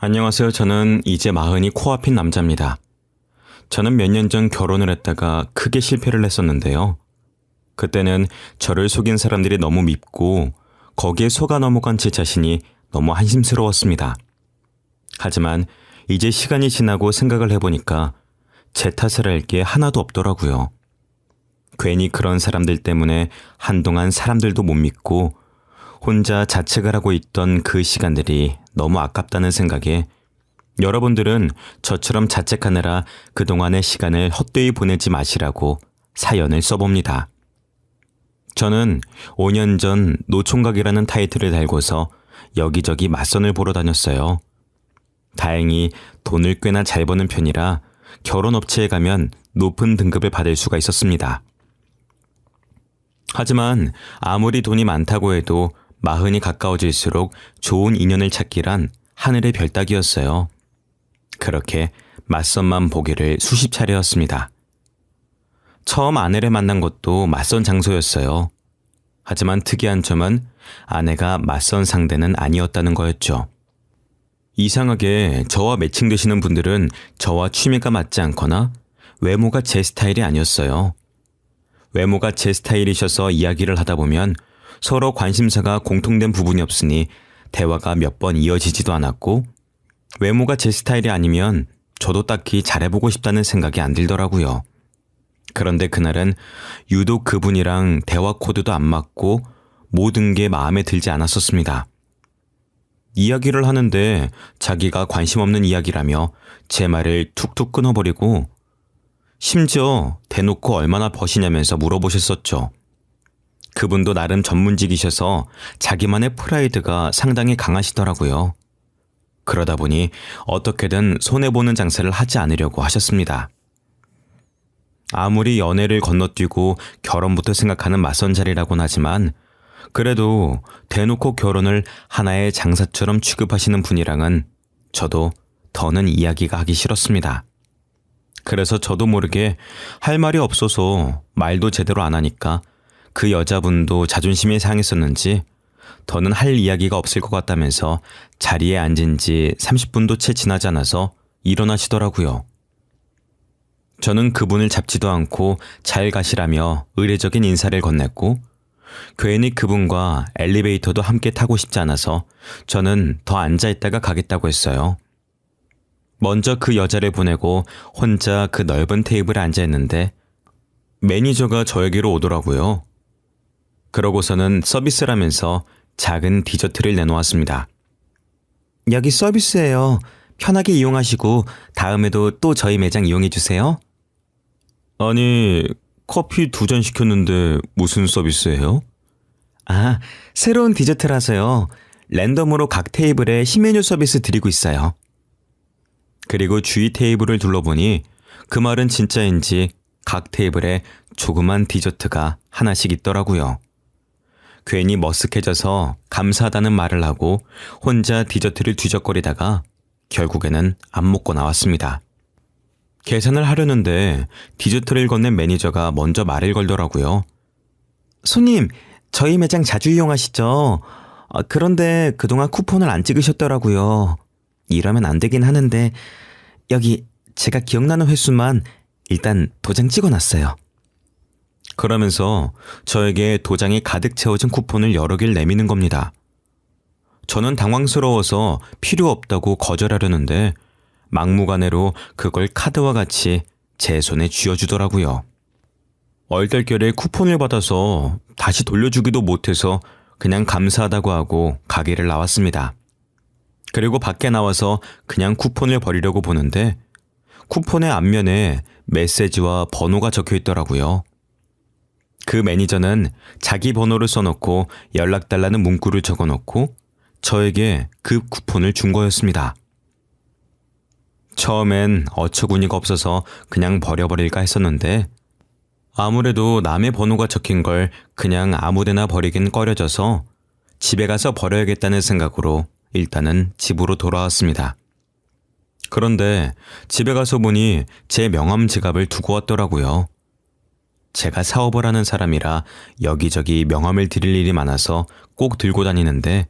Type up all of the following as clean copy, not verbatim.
안녕하세요. 저는 이제 마흔이 코앞인 남자입니다. 저는 몇 년 전 결혼을 했다가 크게 실패를 했었는데요. 그때는 저를 속인 사람들이 너무 밉고 거기에 속아 넘어간 제 자신이 너무 한심스러웠습니다. 하지만 이제 시간이 지나고 생각을 해보니까 제 탓을 할 게 하나도 없더라고요. 괜히 그런 사람들 때문에 한동안 사람들도 못 믿고 혼자 자책을 하고 있던 그 시간들이 너무 아깝다는 생각에 여러분들은 저처럼 자책하느라 그동안의 시간을 헛되이 보내지 마시라고 사연을 써봅니다. 저는 5년 전 노총각이라는 타이틀을 달고서 여기저기 맞선을 보러 다녔어요. 다행히 돈을 꽤나 잘 버는 편이라 결혼업체에 가면 높은 등급을 받을 수가 있었습니다. 하지만 아무리 돈이 많다고 해도 마흔이 가까워질수록 좋은 인연을 찾기란 하늘의 별 따기였어요. 그렇게 맞선만 보기를 수십 차례였습니다. 처음 아내를 만난 것도 맞선 장소였어요. 하지만 특이한 점은 아내가 맞선 상대는 아니었다는 거였죠. 이상하게 저와 매칭되시는 분들은 저와 취미가 맞지 않거나 외모가 제 스타일이 아니었어요. 외모가 제 스타일이셔서 이야기를 하다 보면 서로 관심사가 공통된 부분이 없으니 대화가 몇 번 이어지지도 않았고 외모가 제 스타일이 아니면 저도 딱히 잘해보고 싶다는 생각이 안 들더라고요. 그런데 그날은 유독 그분이랑 대화 코드도 안 맞고 모든 게 마음에 들지 않았었습니다. 이야기를 하는데 자기가 관심 없는 이야기라며 제 말을 툭툭 끊어버리고 심지어 대놓고 얼마나 버시냐면서 물어보셨었죠. 그분도 나름 전문직이셔서 자기만의 프라이드가 상당히 강하시더라고요. 그러다 보니 어떻게든 손해보는 장사를 하지 않으려고 하셨습니다. 아무리 연애를 건너뛰고 결혼부터 생각하는 맞선 자리라곤 하지만 그래도 대놓고 결혼을 하나의 장사처럼 취급하시는 분이랑은 저도 더는 이야기가 하기 싫었습니다. 그래서 저도 모르게 할 말이 없어서 말도 제대로 안 하니까 그 여자분도 자존심이 상했었는지 더는 할 이야기가 없을 것 같다면서 자리에 앉은 지 30분도 채 지나지 않아서 일어나시더라고요. 저는 그분을 잡지도 않고 잘 가시라며 의례적인 인사를 건넸고 괜히 그분과 엘리베이터도 함께 타고 싶지 않아서 저는 더 앉아있다가 가겠다고 했어요. 먼저 그 여자를 보내고 혼자 그 넓은 테이블에 앉아있는데 매니저가 저에게로 오더라고요. 그러고서는 서비스라면서 작은 디저트를 내놓았습니다. 여기 서비스예요. 편하게 이용하시고 다음에도 또 저희 매장 이용해주세요. 아니, 커피 2잔 시켰는데 무슨 서비스예요? 아, 새로운 디저트라서요. 랜덤으로 각 테이블에 신메뉴 서비스 드리고 있어요. 그리고 주위 테이블을 둘러보니 그 말은 진짜인지 각 테이블에 조그만 디저트가 하나씩 있더라고요. 괜히 머쓱해져서 감사하다는 말을 하고 혼자 디저트를 뒤적거리다가 결국에는 안 먹고 나왔습니다. 계산을 하려는데 디저트를 건넨 매니저가 먼저 말을 걸더라고요. 손님, 저희 매장 자주 이용하시죠? 그런데 그동안 쿠폰을 안 찍으셨더라고요. 이러면 안 되긴 하는데 여기 제가 기억나는 횟수만 일단 도장 찍어놨어요. 그러면서 저에게 도장이 가득 채워진 쿠폰을 여러 개를 내미는 겁니다. 저는 당황스러워서 필요 없다고 거절하려는데 막무가내로 그걸 카드와 같이 제 손에 쥐어주더라고요. 얼떨결에 쿠폰을 받아서 다시 돌려주기도 못해서 그냥 감사하다고 하고 가게를 나왔습니다. 그리고 밖에 나와서 그냥 쿠폰을 버리려고 보는데 쿠폰의 앞면에 메시지와 번호가 적혀 있더라고요. 그 매니저는 자기 번호를 써놓고 연락달라는 문구를 적어놓고 저에게 그 쿠폰을 준 거였습니다. 처음엔 어처구니가 없어서 그냥 버려버릴까 했었는데 아무래도 남의 번호가 적힌 걸 그냥 아무데나 버리긴 꺼려져서 집에 가서 버려야겠다는 생각으로 일단은 집으로 돌아왔습니다. 그런데 집에 가서 보니 제 명함 지갑을 두고 왔더라고요. 제가 사업을 하는 사람이라 여기저기 명함을 드릴 일이 많아서 꼭 들고 다니는데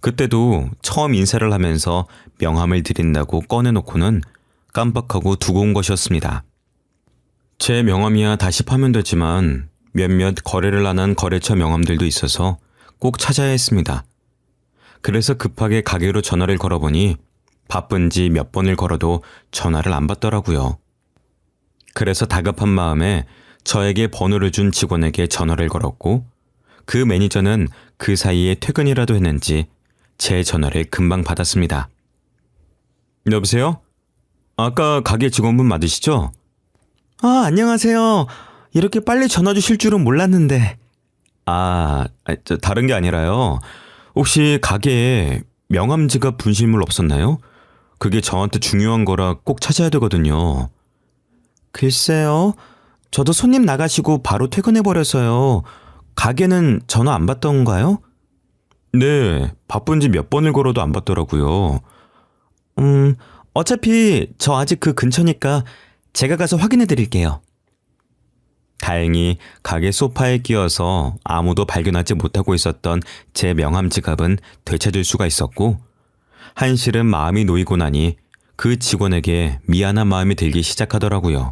그때도 처음 인사를 하면서 명함을 드린다고 꺼내놓고는 깜빡하고 두고 온 것이었습니다. 제 명함이야 다시 파면 되지만 몇몇 거래를 안 한 거래처 명함들도 있어서 꼭 찾아야 했습니다. 그래서 급하게 가게로 전화를 걸어보니 바쁜지 몇 번을 걸어도 전화를 안 받더라고요. 그래서 다급한 마음에 저에게 번호를 준 직원에게 전화를 걸었고 그 매니저는 그 사이에 퇴근이라도 했는지 제 전화를 금방 받았습니다. 여보세요? 아까 가게 직원분 맞으시죠? 아, 안녕하세요. 이렇게 빨리 전화 주실 줄은 몰랐는데. 다른 게 아니라요. 혹시 가게에 명함 지갑 분실물 없었나요? 그게 저한테 중요한 거라 꼭 찾아야 되거든요. 글쎄요. 저도 손님 나가시고 바로 퇴근해버려서요. 가게는 전화 안 받던가요? 네, 바쁜지 몇 번을 걸어도 안 받더라고요. 어차피 저 아직 그 근처니까 제가 가서 확인해 드릴게요. 다행히 가게 소파에 끼어서 아무도 발견하지 못하고 있었던 제 명함 지갑은 되찾을 수가 있었고 한시름 마음이 놓이고 나니 그 직원에게 미안한 마음이 들기 시작하더라고요.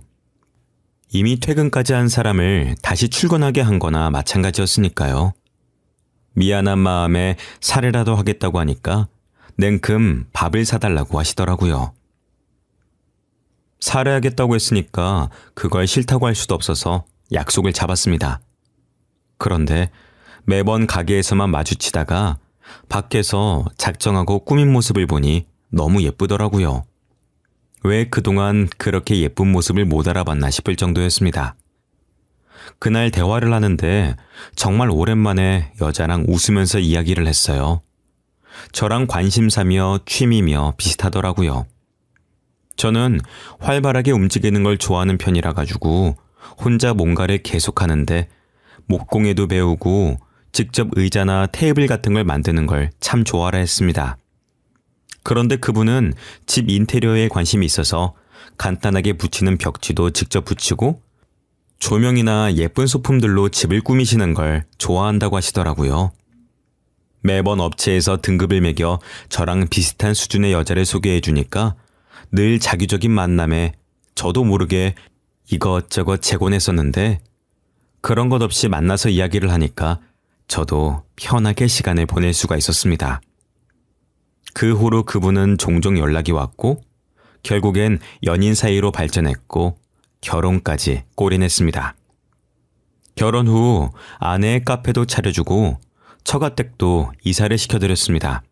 이미 퇴근까지 한 사람을 다시 출근하게 한 거나 마찬가지였으니까요. 미안한 마음에 사례라도 하겠다고 하니까 냉큼 밥을 사달라고 하시더라고요. 사례하겠다고 했으니까 그걸 싫다고 할 수도 없어서 약속을 잡았습니다. 그런데 매번 가게에서만 마주치다가 밖에서 작정하고 꾸민 모습을 보니 너무 예쁘더라고요. 왜 그동안 그렇게 예쁜 모습을 못 알아봤나 싶을 정도였습니다. 그날 대화를 하는데 정말 오랜만에 여자랑 웃으면서 이야기를 했어요. 저랑 관심사며 취미며 비슷하더라고요. 저는 활발하게 움직이는 걸 좋아하는 편이라 가지고 혼자 뭔가를 계속하는데 목공예도 배우고 직접 의자나 테이블 같은 걸 만드는 걸 참 좋아라 했습니다. 그런데 그분은 집 인테리어에 관심이 있어서 간단하게 붙이는 벽지도 직접 붙이고 조명이나 예쁜 소품들로 집을 꾸미시는 걸 좋아한다고 하시더라고요. 매번 업체에서 등급을 매겨 저랑 비슷한 수준의 여자를 소개해 주니까 늘 자기적인 만남에 저도 모르게 이것저것 재곤했었는데 그런 것 없이 만나서 이야기를 하니까 저도 편하게 시간을 보낼 수가 있었습니다. 그 후로 그분은 종종 연락이 왔고 결국엔 연인 사이로 발전했고 결혼까지 골인했습니다. 결혼 후 아내의 카페도 차려주고 처가댁도 이사를 시켜드렸습니다.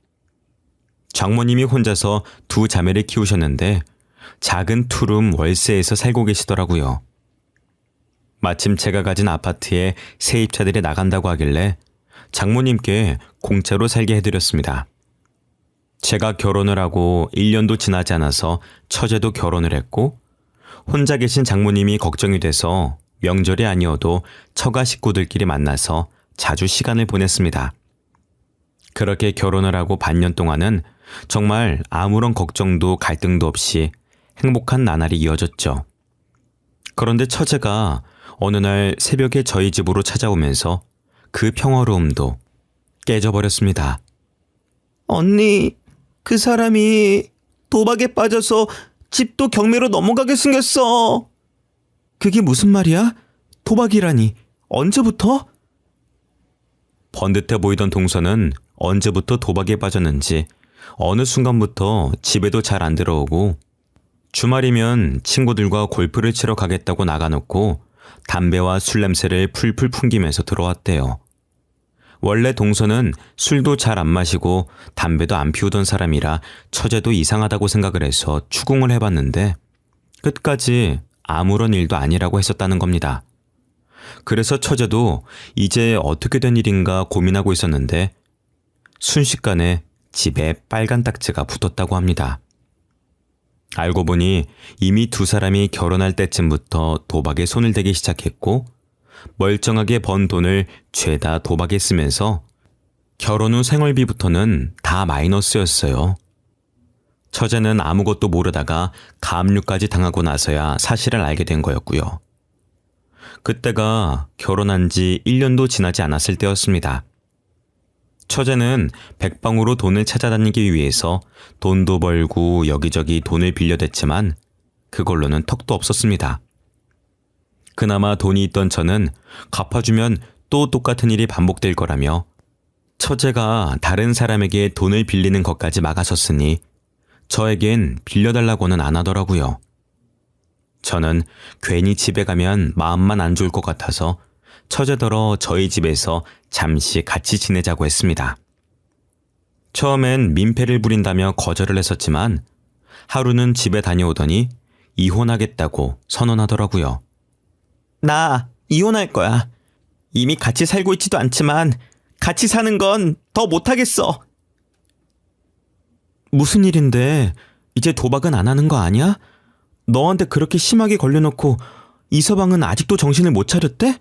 장모님이 혼자서 두 자매를 키우셨는데 작은 투룸 월세에서 살고 계시더라고요. 마침 제가 가진 아파트에 세입자들이 나간다고 하길래 장모님께 공짜로 살게 해드렸습니다. 제가 결혼을 하고 1년도 지나지 않아서 처제도 결혼을 했고 혼자 계신 장모님이 걱정이 돼서 명절이 아니어도 처가 식구들끼리 만나서 자주 시간을 보냈습니다. 그렇게 결혼을 하고 반년 동안은 정말 아무런 걱정도 갈등도 없이 행복한 나날이 이어졌죠. 그런데 처제가 어느 날 새벽에 저희 집으로 찾아오면서 그 평화로움도 깨져버렸습니다. 언니, 그 사람이 도박에 빠져서 집도 경매로 넘어가게 생겼어. 그게 무슨 말이야? 도박이라니. 언제부터? 번듯해 보이던 동서는 언제부터 도박에 빠졌는지 어느 순간부터 집에도 잘 안 들어오고 주말이면 친구들과 골프를 치러 가겠다고 나가놓고 담배와 술 냄새를 풀풀 풍기면서 들어왔대요. 원래 동서는 술도 잘 안 마시고 담배도 안 피우던 사람이라 처제도 이상하다고 생각을 해서 추궁을 해봤는데 끝까지 아무런 일도 아니라고 했었다는 겁니다. 그래서 처제도 이제 어떻게 된 일인가 고민하고 있었는데 순식간에 집에 빨간 딱지가 붙었다고 합니다. 알고 보니 이미 두 사람이 결혼할 때쯤부터 도박에 손을 대기 시작했고 멀쩡하게 번 돈을 죄다 도박에 쓰면서 결혼 후 생활비부터는 다 마이너스였어요. 처제는 아무것도 모르다가 가압류까지 당하고 나서야 사실을 알게 된 거였고요. 그때가 결혼한 지 1년도 지나지 않았을 때였습니다. 처제는 백방으로 돈을 찾아다니기 위해서 돈도 벌고 여기저기 돈을 빌려댔지만 그걸로는 턱도 없었습니다. 그나마 돈이 있던 저는 갚아주면 또 똑같은 일이 반복될 거라며 처제가 다른 사람에게 돈을 빌리는 것까지 막아섰으니 저에겐 빌려달라고는 안 하더라고요. 저는 괜히 집에 가면 마음만 안 좋을 것 같아서 처제더러 저희 집에서 잠시 같이 지내자고 했습니다. 처음엔 민폐를 부린다며 거절을 했었지만 하루는 집에 다녀오더니 이혼하겠다고 선언하더라고요. 나 이혼할 거야. 이미 같이 살고 있지도 않지만 같이 사는 건 더 못하겠어. 무슨 일인데 이제 도박은 안 하는 거 아니야? 너한테 그렇게 심하게 걸려놓고 이서방은 아직도 정신을 못 차렸대?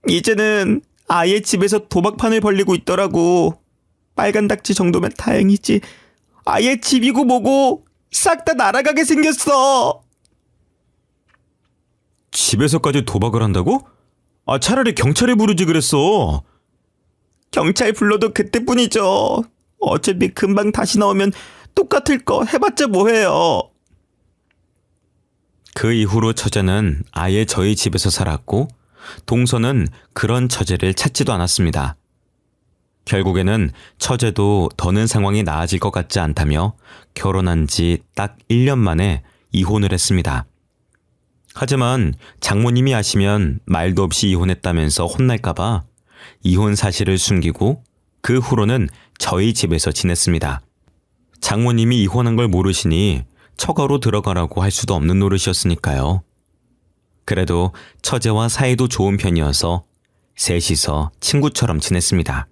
이제는 아예 집에서 도박판을 벌리고 있더라고. 빨간 닭지 정도면 다행이지. 아예 집이고 뭐고 싹 다 날아가게 생겼어. 집에서까지 도박을 한다고? 차라리 경찰에 부르지 그랬어. 경찰 불러도 그때뿐이죠. 어차피 금방 다시 나오면 똑같을 거 해봤자 뭐해요. 그 이후로 처제는 아예 저희 집에서 살았고 동서는 그런 처제를 찾지도 않았습니다. 결국에는 처제도 더는 상황이 나아질 것 같지 않다며 결혼한 지 딱 1년 만에 이혼을 했습니다. 하지만 장모님이 아시면 말도 없이 이혼했다면서 혼날까봐 이혼 사실을 숨기고 그 후로는 저희 집에서 지냈습니다. 장모님이 이혼한 걸 모르시니 처가로 들어가라고 할 수도 없는 노릇이었으니까요. 그래도 처제와 사이도 좋은 편이어서 셋이서 친구처럼 지냈습니다.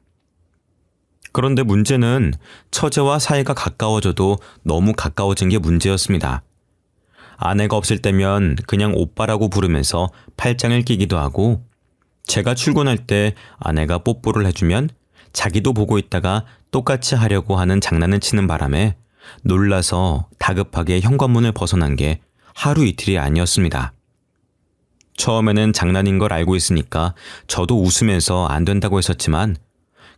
그런데 문제는 처제와 사이가 가까워져도 너무 가까워진 게 문제였습니다. 아내가 없을 때면 그냥 오빠라고 부르면서 팔짱을 끼기도 하고 제가 출근할 때 아내가 뽀뽀를 해주면 자기도 보고 있다가 똑같이 하려고 하는 장난을 치는 바람에 놀라서 다급하게 현관문을 벗어난 게 하루 이틀이 아니었습니다. 처음에는 장난인 걸 알고 있으니까 저도 웃으면서 안 된다고 했었지만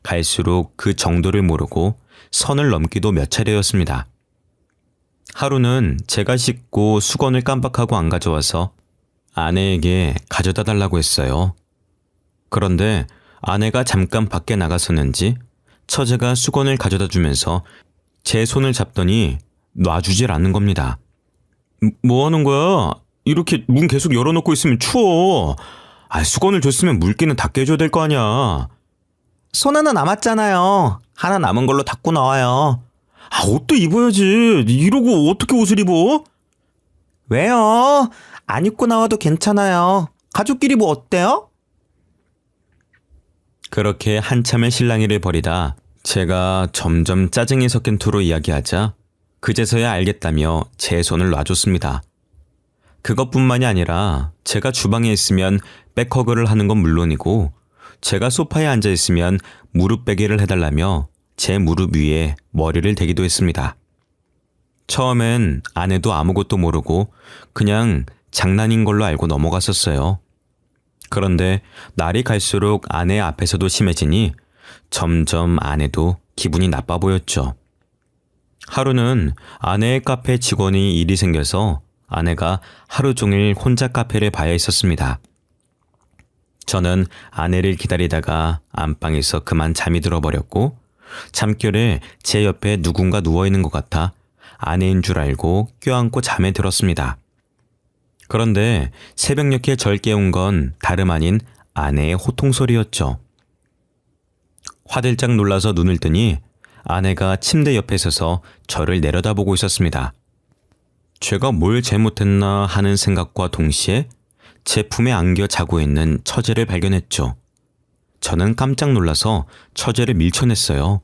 갈수록 그 정도를 모르고 선을 넘기도 몇 차례였습니다. 하루는 제가 씻고 수건을 깜빡하고 안 가져와서 아내에게 가져다 달라고 했어요. 그런데 아내가 잠깐 밖에 나갔었는지 처제가 수건을 가져다 주면서 제 손을 잡더니 놔주질 않는 겁니다. 뭐 하는 거야? 이렇게 문 계속 열어놓고 있으면 추워. 수건을 줬으면 물기는 다 깨줘야 될 거 아니야. 손 하나 남았잖아요. 하나 남은 걸로 닦고 나와요. 옷도 입어야지. 이러고 어떻게 옷을 입어? 왜요? 안 입고 나와도 괜찮아요. 가족끼리 뭐 어때요? 그렇게 한참의 실랑이를 벌이다 제가 점점 짜증이 섞인 투로 이야기하자 그제서야 알겠다며 제 손을 놔줬습니다. 그것뿐만이 아니라 제가 주방에 있으면 백허그를 하는 건 물론이고 제가 소파에 앉아 있으면 무릎 베개를 해달라며 제 무릎 위에 머리를 대기도 했습니다. 처음엔 아내도 아무것도 모르고 그냥 장난인 걸로 알고 넘어갔었어요. 그런데 날이 갈수록 아내 앞에서도 심해지니 점점 아내도 기분이 나빠 보였죠. 하루는 아내의 카페 직원이 일이 생겨서 아내가 하루 종일 혼자 카페를 봐야 했었습니다. 저는 아내를 기다리다가 안방에서 그만 잠이 들어버렸고 잠결에 제 옆에 누군가 누워있는 것 같아 아내인 줄 알고 껴안고 잠에 들었습니다. 그런데 새벽녘에 절 깨운 건 다름 아닌 아내의 호통소리였죠. 화들짝 놀라서 눈을 뜨니 아내가 침대 옆에 서서 저를 내려다보고 있었습니다. 제가 뭘 잘못했나 하는 생각과 동시에 제 품에 안겨 자고 있는 처제를 발견했죠. 저는 깜짝 놀라서 처제를 밀쳐냈어요.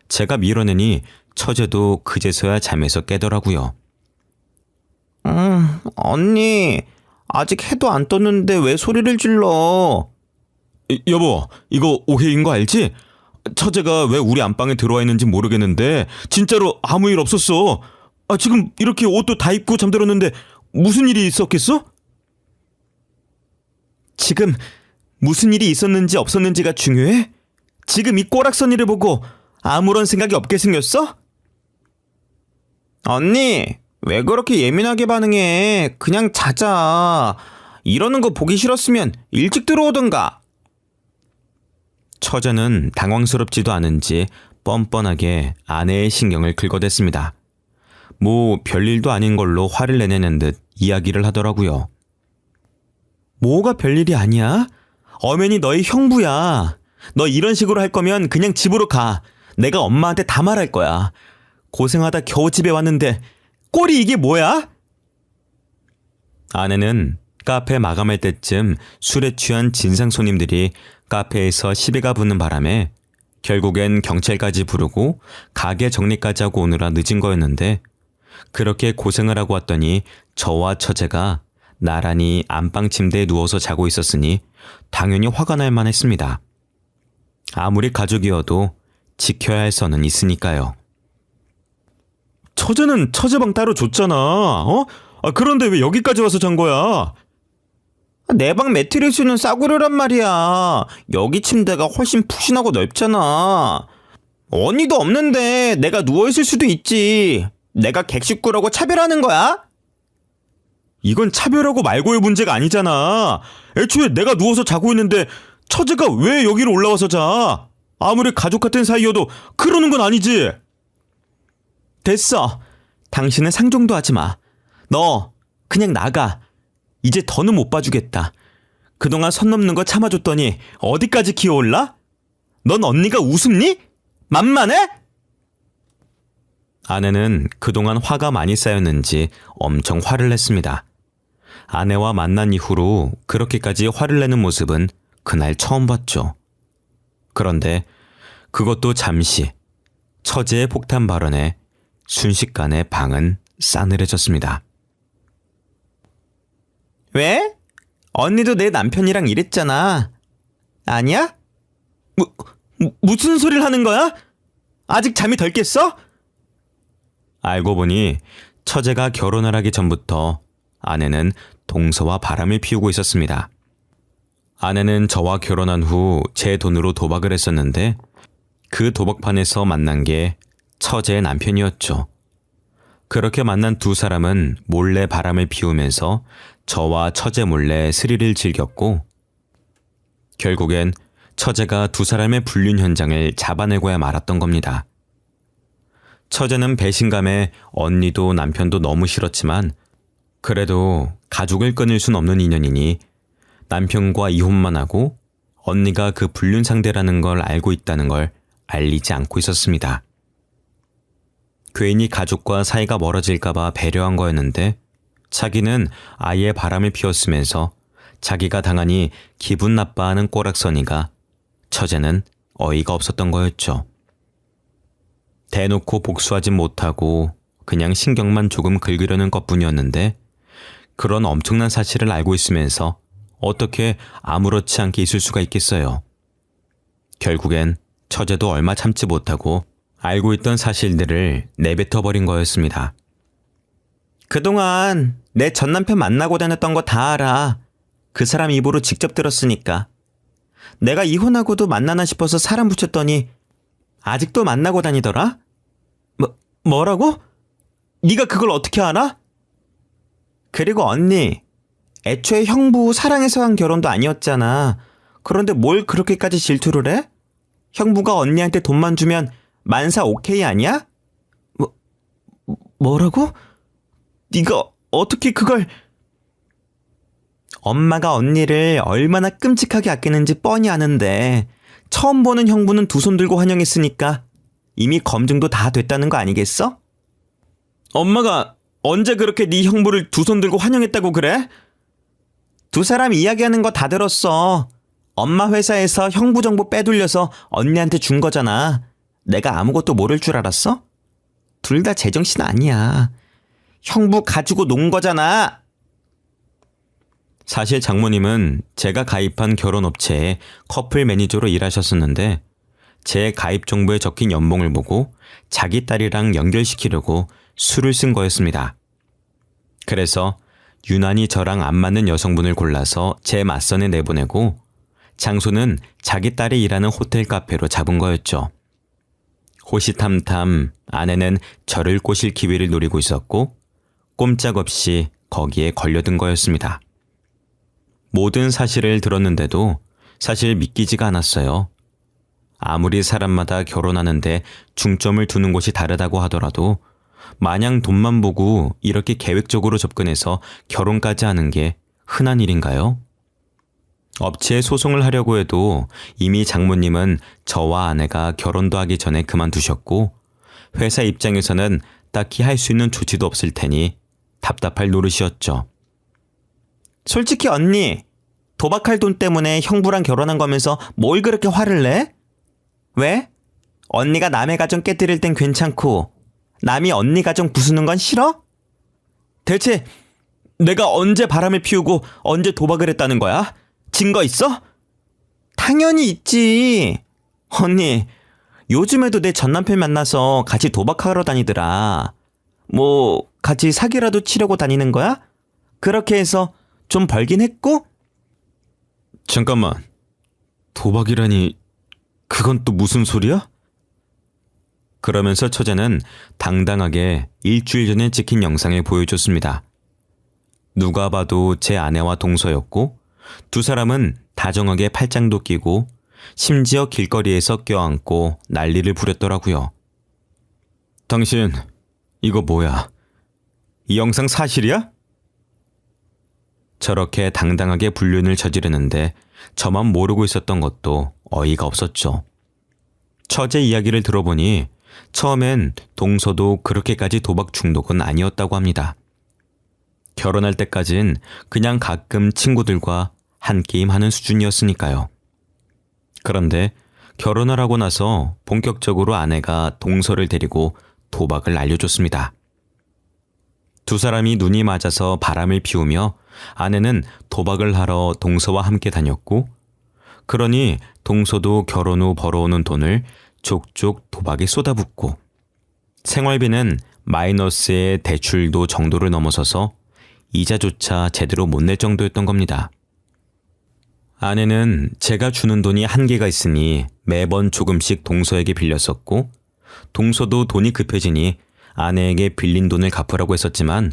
제가 밀어내니 처제도 그제서야 잠에서 깨더라고요. 언니, 아직 해도 안 떴는데 왜 소리를 질러? 여보, 이거 오해인 거 알지? 처제가 왜 우리 안방에 들어와 있는지 모르겠는데 진짜로 아무 일 없었어. 지금 이렇게 옷도 다 입고 잠들었는데 무슨 일이 있었겠어? 지금 무슨 일이 있었는지 없었는지가 중요해? 지금 이 꼬락서니를 보고 아무런 생각이 없게 생겼어? 언니, 왜 그렇게 예민하게 반응해? 그냥 자자. 이러는 거 보기 싫었으면 일찍 들어오던가. 처제는 당황스럽지도 않은지 뻔뻔하게 아내의 신경을 긁어댔습니다. 뭐 별일도 아닌 걸로 화를 내내는 듯 이야기를 하더라고요. 뭐가 별일이 아니야? 엄연히 너희 형부야. 너 이런 식으로 할 거면 그냥 집으로 가. 내가 엄마한테 다 말할 거야. 고생하다 겨우 집에 왔는데 꼴이 이게 뭐야? 아내는 카페 마감할 때쯤 술에 취한 진상 손님들이 카페에서 시비가 붙는 바람에 결국엔 경찰까지 부르고 가게 정리까지 하고 오느라 늦은 거였는데, 그렇게 고생을 하고 왔더니 저와 처제가 나란히 안방 침대에 누워서 자고 있었으니 당연히 화가 날 만했습니다. 아무리 가족이어도 지켜야 할 선은 있으니까요. 처제는 처제방 따로 줬잖아. 그런데 왜 여기까지 와서 잔 거야? 내 방 매트리스는 싸구려란 말이야. 여기 침대가 훨씬 푹신하고 넓잖아. 언니도 없는데 내가 누워있을 수도 있지. 내가 객식구라고 차별하는 거야? 이건 차별하고 말고의 문제가 아니잖아. 애초에 내가 누워서 자고 있는데 처제가 왜 여기로 올라와서 자? 아무리 가족 같은 사이여도 그러는 건 아니지. 됐어. 당신은 상종도 하지 마. 너 그냥 나가. 이제 더는 못 봐주겠다. 그동안 선 넘는 거 참아줬더니 어디까지 기어올라? 넌 언니가 우습니? 만만해? 아내는 그동안 화가 많이 쌓였는지 엄청 화를 냈습니다. 아내와 만난 이후로 그렇게까지 화를 내는 모습은 그날 처음 봤죠. 그런데 그것도 잠시, 처제의 폭탄 발언에 순식간에 방은 싸늘해졌습니다. 왜? 언니도 내 남편이랑 이랬잖아. 아니야? 무슨 소리를 하는 거야? 아직 잠이 덜 깼어? 알고 보니 처제가 결혼을 하기 전부터 아내는 동서와 바람을 피우고 있었습니다. 아내는 저와 결혼한 후 제 돈으로 도박을 했었는데, 그 도박판에서 만난 게 처제의 남편이었죠. 그렇게 만난 두 사람은 몰래 바람을 피우면서 저와 처제 몰래 스릴을 즐겼고, 결국엔 처제가 두 사람의 불륜 현장을 잡아내고야 말았던 겁니다. 처제는 배신감에 언니도 남편도 너무 싫었지만, 그래도 가족을 끊을 순 없는 인연이니 남편과 이혼만 하고 언니가 그 불륜 상대라는 걸 알고 있다는 걸 알리지 않고 있었습니다. 괜히 가족과 사이가 멀어질까봐 배려한 거였는데, 자기는 아예 바람을 피웠으면서 자기가 당하니 기분 나빠하는 꼬락서니가 처제는 어이가 없었던 거였죠. 대놓고 복수하진 못하고 그냥 신경만 조금 긁으려는 것뿐이었는데, 그런 엄청난 사실을 알고 있으면서 어떻게 아무렇지 않게 있을 수가 있겠어요. 결국엔 처제도 얼마 참지 못하고 알고 있던 사실들을 내뱉어버린 거였습니다. 그동안 내 전남편 만나고 다녔던 거 다 알아. 그 사람 입으로 직접 들었으니까. 내가 이혼하고도 만나나 싶어서 사람 붙였더니 아직도 만나고 다니더라? 뭐라고? 네가 그걸 어떻게 알아? 그리고 언니, 애초에 형부 사랑해서 한 결혼도 아니었잖아. 그런데 뭘 그렇게까지 질투를 해? 형부가 언니한테 돈만 주면 만사 오케이 아니야? 뭐라고? 네가 어떻게 그걸... 엄마가 언니를 얼마나 끔찍하게 아끼는지 뻔히 아는데 처음 보는 형부는 두 손 들고 환영했으니까 이미 검증도 다 됐다는 거 아니겠어? 엄마가 언제 그렇게 네 형부를 두 손 들고 환영했다고 그래? 두 사람 이야기하는 거 다 들었어. 엄마 회사에서 형부 정보 빼돌려서 언니한테 준 거잖아. 내가 아무것도 모를 줄 알았어? 둘 다 제정신 아니야. 형부 가지고 논 거잖아. 사실 장모님은 제가 가입한 결혼업체에 커플 매니저로 일하셨었는데, 제 가입 정보에 적힌 연봉을 보고 자기 딸이랑 연결시키려고 수를 쓴 거였습니다. 그래서 유난히 저랑 안 맞는 여성분을 골라서 제 맞선에 내보내고 장소는 자기 딸이 일하는 호텔 카페로 잡은 거였죠. 호시탐탐 아내는 저를 꼬실 기회를 노리고 있었고 꼼짝없이 거기에 걸려든 거였습니다. 모든 사실을 들었는데도 사실 믿기지가 않았어요. 아무리 사람마다 결혼하는데 중점을 두는 곳이 다르다고 하더라도 마냥 돈만 보고 이렇게 계획적으로 접근해서 결혼까지 하는 게 흔한 일인가요? 업체에 소송을 하려고 해도 이미 장모님은 저와 아내가 결혼도 하기 전에 그만두셨고 회사 입장에서는 딱히 할 수 있는 조치도 없을 테니 답답할 노릇이었죠. 솔직히 언니, 도박할 돈 때문에 형부랑 결혼한 거면서 뭘 그렇게 화를 내? 왜? 언니가 남의 가정 깨뜨릴 땐 괜찮고 남이 언니 가정 부수는 건 싫어? 대체 내가 언제 바람을 피우고 언제 도박을 했다는 거야? 증거 있어? 당연히 있지. 언니, 요즘에도 내 전남편 만나서 같이 도박하러 다니더라. 뭐 같이 사기라도 치려고 다니는 거야? 그렇게 해서 좀 벌긴 했고? 잠깐만. 도박이라니 그건 또 무슨 소리야? 그러면서 처제는 당당하게 일주일 전에 찍힌 영상을 보여줬습니다. 누가 봐도 제 아내와 동서였고 두 사람은 다정하게 팔짱도 끼고 심지어 길거리에서 껴안고 난리를 부렸더라고요. 당신 이거 뭐야? 이 영상 사실이야? 저렇게 당당하게 불륜을 저지르는데 저만 모르고 있었던 것도 어이가 없었죠. 처제 이야기를 들어보니 처음엔 동서도 그렇게까지 도박 중독은 아니었다고 합니다. 결혼할 때까진 그냥 가끔 친구들과 한 게임 하는 수준이었으니까요. 그런데 결혼을 하고 나서 본격적으로 아내가 동서를 데리고 도박을 알려줬습니다. 두 사람이 눈이 맞아서 바람을 피우며 아내는 도박을 하러 동서와 함께 다녔고, 그러니 동서도 결혼 후 벌어오는 돈을 족족 도박에 쏟아붓고, 생활비는 마이너스의 대출도 정도를 넘어서서 이자조차 제대로 못 낼 정도였던 겁니다. 아내는 제가 주는 돈이 한계가 있으니 매번 조금씩 동서에게 빌렸었고, 동서도 돈이 급해지니 아내에게 빌린 돈을 갚으라고 했었지만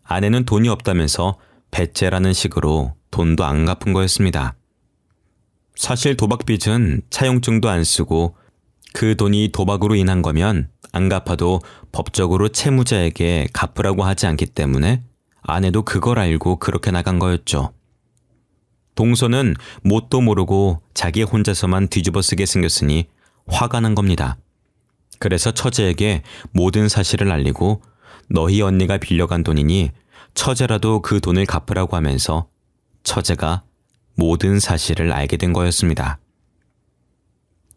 아내는 돈이 없다면서 배째라는 식으로 돈도 안 갚은 거였습니다. 사실 도박빚은 차용증도 안 쓰고 그 돈이 도박으로 인한 거면 안 갚아도 법적으로 채무자에게 갚으라고 하지 않기 때문에 아내도 그걸 알고 그렇게 나간 거였죠. 동서는 뭣도 모르고 자기 혼자서만 뒤집어쓰게 생겼으니 화가 난 겁니다. 그래서 처제에게 모든 사실을 알리고 너희 언니가 빌려간 돈이니 처제라도 그 돈을 갚으라고 하면서 처제가 모든 사실을 알게 된 거였습니다.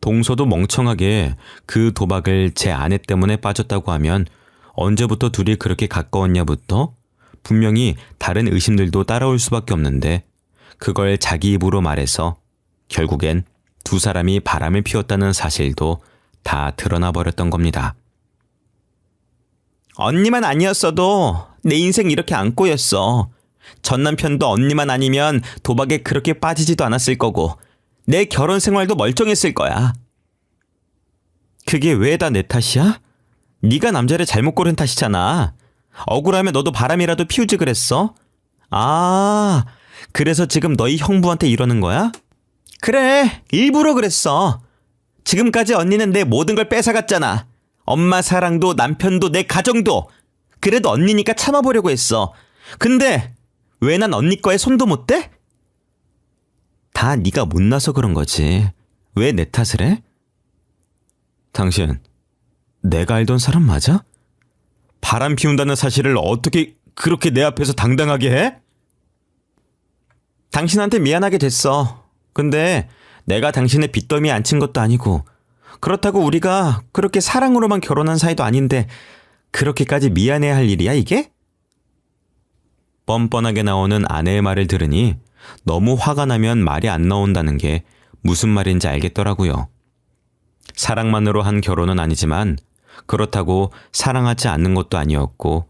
동서도 멍청하게 그 도박을 제 아내 때문에 빠졌다고 하면 언제부터 둘이 그렇게 가까웠냐부터 분명히 다른 의심들도 따라올 수밖에 없는데 그걸 자기 입으로 말해서 결국엔 두 사람이 바람을 피웠다는 사실도 다 드러나 버렸던 겁니다. 언니만 아니었어도 내 인생 이렇게 안 꼬였어. 전 남편도 언니만 아니면 도박에 그렇게 빠지지도 않았을 거고 내 결혼 생활도 멀쩡했을 거야. 그게 왜 다 내 탓이야? 네가 남자를 잘못 고른 탓이잖아. 억울하면 너도 바람이라도 피우지 그랬어? 아, 그래서 지금 너희 형부한테 이러는 거야? 그래, 일부러 그랬어. 지금까지 언니는 내 모든 걸 뺏어갔잖아. 엄마 사랑도 남편도 내 가정도. 그래도 언니니까 참아보려고 했어. 근데 왜 난 언니 거에 손도 못 대? 다 네가 못나서 그런 거지. 왜 내 탓을 해? 당신, 내가 알던 사람 맞아? 바람 피운다는 사실을 어떻게 그렇게 내 앞에서 당당하게 해? 당신한테 미안하게 됐어. 근데 내가 당신의 빚더미에 앉힌 것도 아니고 그렇다고 우리가 그렇게 사랑으로만 결혼한 사이도 아닌데 그렇게까지 미안해야 할 일이야 이게? 뻔뻔하게 나오는 아내의 말을 들으니 너무 화가 나면 말이 안 나온다는 게 무슨 말인지 알겠더라고요. 사랑만으로 한 결혼은 아니지만 그렇다고 사랑하지 않는 것도 아니었고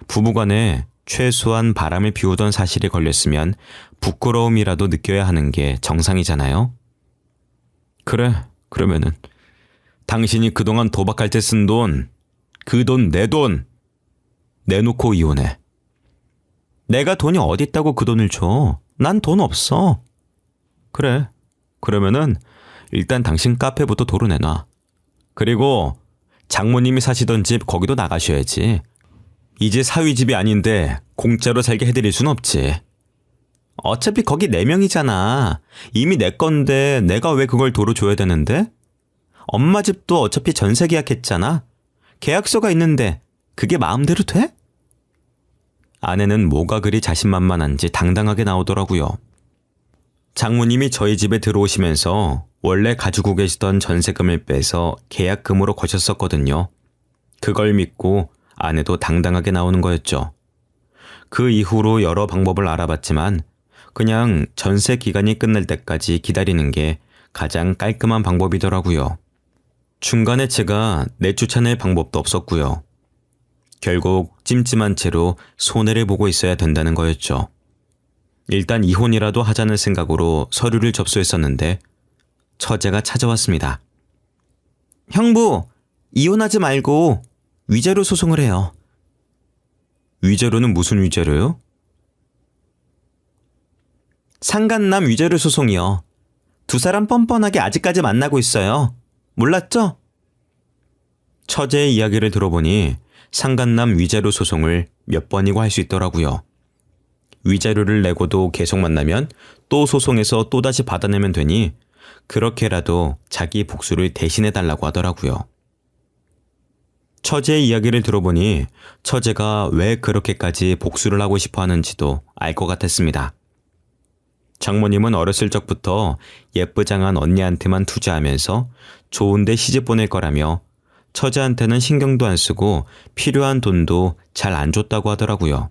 부부간에 최소한 바람을 피우던 사실이 걸렸으면 부끄러움이라도 느껴야 하는 게 정상이잖아요. 그래, 그러면은 당신이 그동안 도박할 때 쓴 돈, 그 돈 내 돈 내놓고 이혼해. 내가 돈이 어디 있다고 그 돈을 줘. 난 돈 없어. 그래, 그러면은 일단 당신 카페부터 도로 내놔. 그리고 장모님이 사시던 집 거기도 나가셔야지. 이제 사위 집이 아닌데 공짜로 살게 해드릴 순 없지. 어차피 거기 4명이잖아. 이미 내 건데 내가 왜 그걸 도로 줘야 되는데? 엄마 집도 어차피 전세 계약했잖아. 계약서가 있는데 그게 마음대로 돼? 아내는 뭐가 그리 자신만만한지 당당하게 나오더라고요. 장모님이 저희 집에 들어오시면서 원래 가지고 계시던 전세금을 빼서 계약금으로 거셨었거든요. 그걸 믿고 아내도 당당하게 나오는 거였죠. 그 이후로 여러 방법을 알아봤지만 그냥 전세 기간이 끝날 때까지 기다리는 게 가장 깔끔한 방법이더라고요. 중간에 제가 내쫓아낼 방법도 없었고요. 결국 찜찜한 채로 손해를 보고 있어야 된다는 거였죠. 일단 이혼이라도 하자는 생각으로 서류를 접수했었는데 처제가 찾아왔습니다. 형부, 이혼하지 말고 위자료 소송을 해요. 위자료는 무슨 위자료요? 상간남 위자료 소송이요. 두 사람 뻔뻔하게 아직까지 만나고 있어요. 몰랐죠? 처제의 이야기를 들어보니 상간남 위자료 소송을 몇 번이고 할 수 있더라고요. 위자료를 내고도 계속 만나면 또 소송해서 또다시 받아내면 되니 그렇게라도 자기 복수를 대신해달라고 하더라고요. 처제의 이야기를 들어보니 처제가 왜 그렇게까지 복수를 하고 싶어 하는지도 알 것 같았습니다. 장모님은 어렸을 적부터 예쁘장한 언니한테만 투자하면서 좋은데 시집 보낼 거라며 처제한테는 신경도 안 쓰고 필요한 돈도 잘 안 줬다고 하더라고요.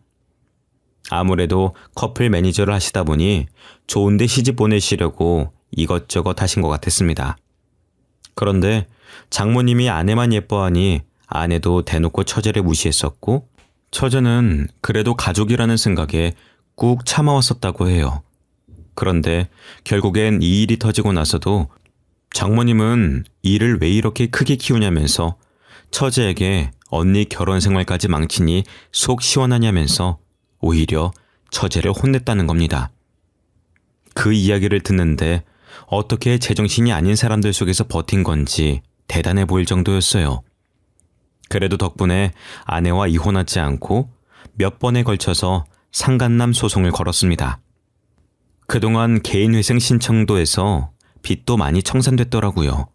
아무래도 커플 매니저를 하시다 보니 좋은데 시집 보내시려고 이것저것 하신 것 같았습니다. 그런데 장모님이 아내만 예뻐하니 아내도 대놓고 처제를 무시했었고 처제는 그래도 가족이라는 생각에 꾹 참아왔었다고 해요. 그런데 결국엔 이 일이 터지고 나서도 장모님은 일을 왜 이렇게 크게 키우냐면서 처제에게 언니 결혼 생활까지 망치니 속 시원하냐면서 오히려 처제를 혼냈다는 겁니다. 그 이야기를 듣는데 어떻게 제정신이 아닌 사람들 속에서 버틴 건지 대단해 보일 정도였어요. 그래도 덕분에 아내와 이혼하지 않고 몇 번에 걸쳐서 상간남 소송을 걸었습니다. 그동안 개인회생 신청도 해서 빚도 많이 청산됐더라고요.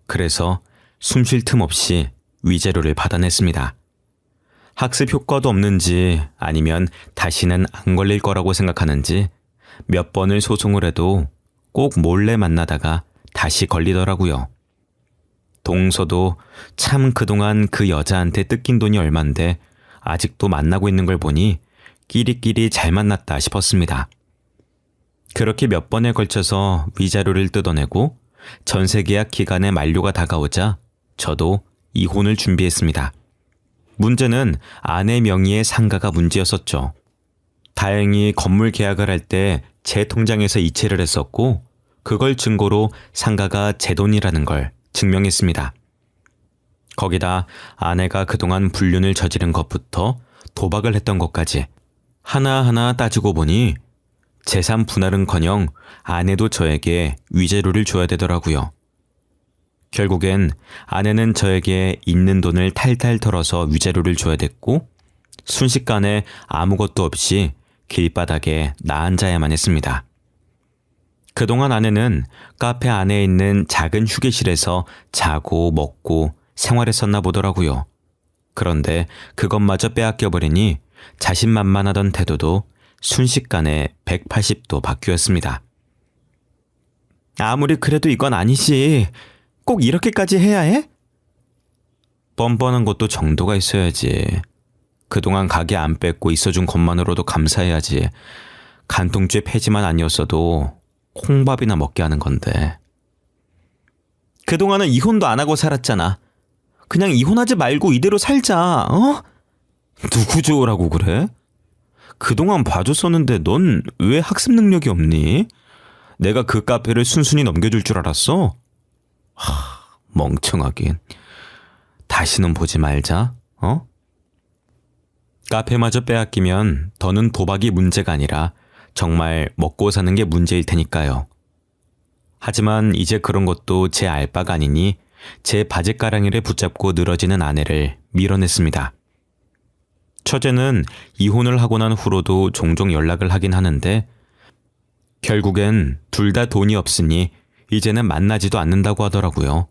그래서 숨 쉴 틈 없이 위자료를 받아냈습니다. 학습 효과도 없는지 아니면 다시는 안 걸릴 거라고 생각하는지 몇 번을 소송을 해도 꼭 몰래 만나다가 다시 걸리더라고요. 동서도 참 그동안 그 여자한테 뜯긴 돈이 얼만데 아직도 만나고 있는 걸 보니 끼리끼리 잘 만났다 싶었습니다. 그렇게 몇 번에 걸쳐서 위자료를 뜯어내고 전세계약 기간의 만료가 다가오자 저도 이혼을 준비했습니다. 문제는 아내 명의의 상가가 문제였었죠. 다행히 건물 계약을 할 때 제 통장에서 이체를 했었고 그걸 증거로 상가가 제 돈이라는 걸 증명했습니다. 거기다 아내가 그동안 불륜을 저지른 것부터 도박을 했던 것까지 하나하나 따지고 보니 재산 분할은커녕 아내도 저에게 위자료를 줘야 되더라고요. 결국엔 아내는 저에게 있는 돈을 탈탈 털어서 위자료를 줘야 됐고 순식간에 아무것도 없이 길바닥에 나 앉아야만 했습니다. 그동안 아내는 카페 안에 있는 작은 휴게실에서 자고 먹고 생활했었나 보더라고요. 그런데 그것마저 빼앗겨버리니 자신만만하던 태도도 순식간에 180도 바뀌었습니다. 아무리 그래도 이건 아니지. 꼭 이렇게까지 해야 해? 뻔뻔한 것도 정도가 있어야지. 그동안 가게 안 뺏고 있어준 것만으로도 감사해야지. 간통죄 폐지만 아니었어도 콩밥이나 먹게 하는 건데. 그동안은 이혼도 안 하고 살았잖아. 그냥 이혼하지 말고 이대로 살자, 어? 누구 좋으라고 그래? 그동안 봐줬었는데 넌 왜 학습 능력이 없니? 내가 그 카페를 순순히 넘겨줄 줄 알았어? 멍청하긴. 다시는 보지 말자, 어? 카페마저 빼앗기면 더는 도박이 문제가 아니라 정말 먹고 사는 게 문제일 테니까요. 하지만 이제 그런 것도 제 알바가 아니니 제 바지가랑이를 붙잡고 늘어지는 아내를 밀어냈습니다. 처제는 이혼을 하고 난 후로도 종종 연락을 하긴 하는데 결국엔 둘 다 돈이 없으니 이제는 만나지도 않는다고 하더라고요.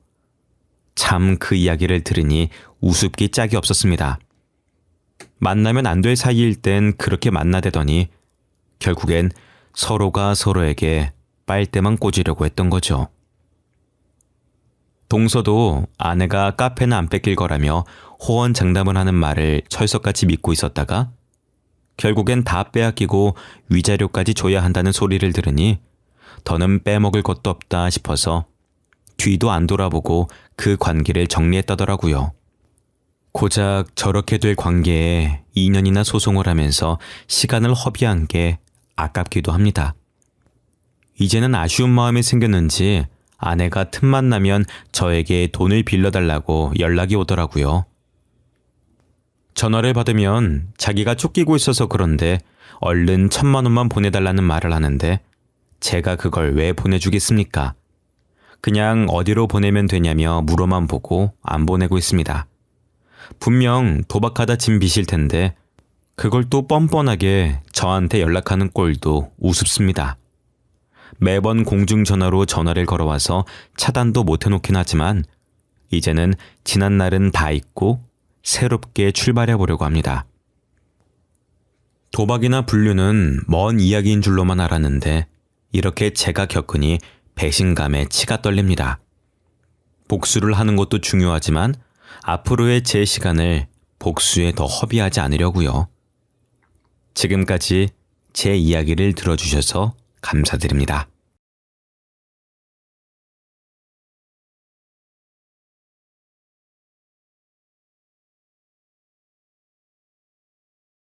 참 그 이야기를 들으니 우습기 짝이 없었습니다. 만나면 안 될 사이일 땐 그렇게 만나대더니 결국엔 서로가 서로에게 빨대만 꽂으려고 했던 거죠. 동서도 아내가 카페는 안 뺏길 거라며 호언장담을 하는 말을 철석같이 믿고 있었다가 결국엔 다 빼앗기고 위자료까지 줘야 한다는 소리를 들으니 더는 빼먹을 것도 없다 싶어서 뒤도 안 돌아보고 그 관계를 정리했다더라고요. 고작 저렇게 될 관계에 2년이나 소송을 하면서 시간을 허비한 게 아깝기도 합니다. 이제는 아쉬운 마음이 생겼는지 아내가 틈만 나면 저에게 돈을 빌려달라고 연락이 오더라고요. 전화를 받으면 자기가 쫓기고 있어서 그런데 얼른 1,000만 원만 보내달라는 말을 하는데 제가 그걸 왜 보내주겠습니까? 그냥 어디로 보내면 되냐며 물어만 보고 안 보내고 있습니다. 분명 도박하다 진 빚일 텐데 그걸 또 뻔뻔하게 저한테 연락하는 꼴도 우습습니다. 매번 공중전화로 전화를 걸어와서 차단도 못 해놓긴 하지만 이제는 지난 날은 다 잊고 새롭게 출발해 보려고 합니다. 도박이나 불륜은 먼 이야기인 줄로만 알았는데 이렇게 제가 겪으니 배신감에 치가 떨립니다. 복수를 하는 것도 중요하지만 앞으로의 제 시간을 복수에 더 허비하지 않으려고요. 지금까지 제 이야기를 들어주셔서 감사드립니다.